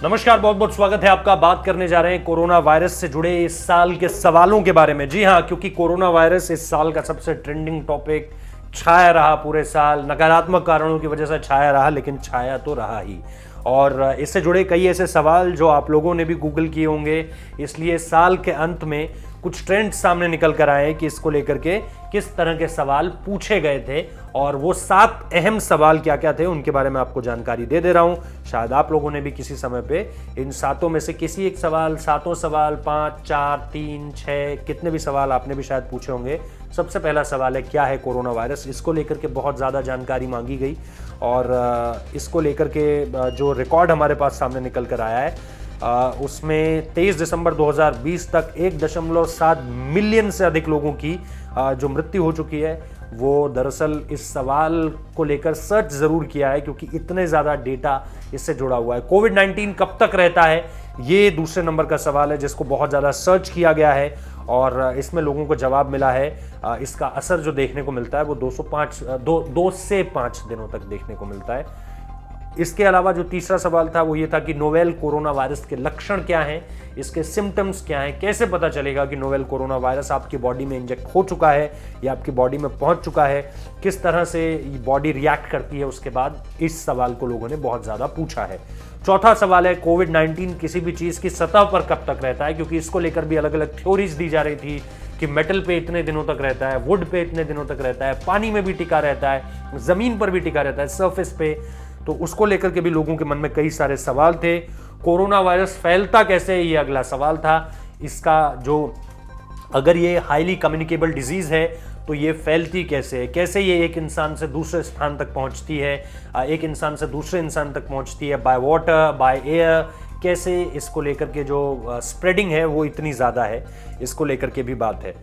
नमस्कार, बहुत बहुत स्वागत है आपका। बात करने जा रहे हैं कोरोना वायरस से जुड़े इस साल के सवालों के बारे में। जी हां, क्योंकि कोरोना वायरस इस साल का सबसे ट्रेंडिंग टॉपिक छाया रहा। पूरे साल नकारात्मक कारणों की वजह से छाया रहा, लेकिन छाया तो रहा ही। और इससे जुड़े कई ऐसे सवाल जो आप लोगों ने भी गूगल किए होंगे, इसलिए साल के अंत में कुछ ट्रेंड्स सामने निकल कर आए कि इसको लेकर के किस तरह के सवाल पूछे गए थे, और वो 7 अहम सवाल क्या क्या थे उनके बारे में आपको जानकारी दे रहा हूं। शायद आप लोगों ने भी किसी समय पे इन 7 में से किसी एक सवाल, 7 सवाल, 5, 4, 3, 6 कितने भी सवाल आपने भी शायद पूछे होंगे। सबसे पहला सवाल है, क्या है कोरोना वायरस। इसको लेकर के बहुत ज़्यादा जानकारी मांगी गई, और इसको लेकर के जो रिकॉर्ड हमारे पास सामने निकल कर आया है, उसमें 23 दिसंबर 2020 तक 1.7 मिलियन से अधिक लोगों की जो मृत्यु हो चुकी है। वो दरअसल इस सवाल को लेकर सर्च ज़रूर किया है, क्योंकि इतने ज़्यादा डेटा इससे जुड़ा हुआ है। कोविड-19 कब तक रहता है, ये दूसरे नंबर का सवाल है जिसको बहुत ज़्यादा सर्च किया गया है, और इसमें लोगों को जवाब मिला है। इसका असर जो देखने को मिलता है वो 2 से 5 दिनों तक देखने को मिलता है। इसके अलावा जो तीसरा सवाल था वो ये था कि नोवेल कोरोना वायरस के लक्षण क्या हैं, इसके सिम्टम्स क्या हैं, कैसे पता चलेगा कि नोवेल कोरोना वायरस आपकी बॉडी में इंजेक्ट हो चुका है या आपकी बॉडी में पहुंच चुका है, किस तरह से बॉडी रिएक्ट करती है उसके बाद। इस सवाल को लोगों ने बहुत ज़्यादा पूछा है। चौथा सवाल है, कोविड-19 किसी भी चीज़ की सतह पर कब तक रहता है, क्योंकि इसको लेकर भी अलग अलग थ्योरीज दी जा रही थी कि मेटल पे इतने दिनों तक रहता है, वुड पे इतने दिनों तक रहता है, पानी में भी टिका रहता है, ज़मीन पर भी टिका रहता है, सरफेस पे। तो उसको लेकर के भी लोगों के मन में कई सारे सवाल थे। कोरोना वायरस फैलता कैसे, ये अगला सवाल था। इसका जो, अगर ये हाईली कम्युनिकेबल डिजीज है तो ये फैलती कैसे है, कैसे ये एक इंसान से दूसरे स्थान तक पहुंचती है, एक इंसान से दूसरे इंसान तक पहुंचती है, बाय वाटर, बाय एयर, कैसे इसको लेकर के जो स्प्रेडिंग है वो इतनी ज़्यादा है, इसको लेकर के भी बात है।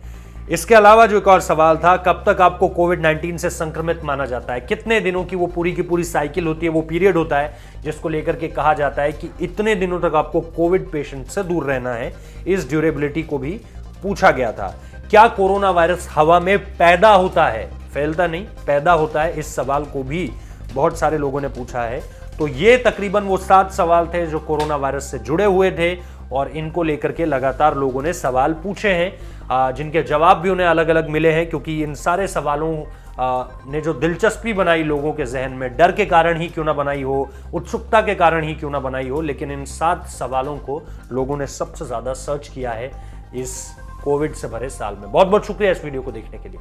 इसके अलावा जो एक और सवाल था, कब तक आपको कोविड-19 से संक्रमित माना जाता है, कितने दिनों की वो पूरी की पूरी साइकिल होती है, वो पीरियड होता है जिसको लेकर के कहा जाता है कि इतने दिनों तक आपको कोविड पेशेंट से दूर रहना है। इस ड्यूरेबिलिटी को भी पूछा गया था। क्या कोरोना वायरस हवा में पैदा होता है, फैलता नहीं, पैदा होता है, इस सवाल को भी बहुत सारे लोगों ने पूछा है। तो ये तकरीबन वो 7 सवाल थे जो कोरोना वायरस से जुड़े हुए थे, और इनको लेकर के लगातार लोगों ने सवाल पूछे हैं, जिनके जवाब भी उन्हें अलग अलग मिले हैं। क्योंकि इन सारे सवालों ने जो दिलचस्पी बनाई लोगों के जहन में, डर के कारण ही क्यों ना बनाई हो, उत्सुकता के कारण ही क्यों ना बनाई हो, लेकिन इन 7 सवालों को लोगों ने सबसे ज्यादा सर्च किया है इस कोविड से भरे साल में। बहुत बहुत शुक्रिया इस वीडियो को देखने के लिए।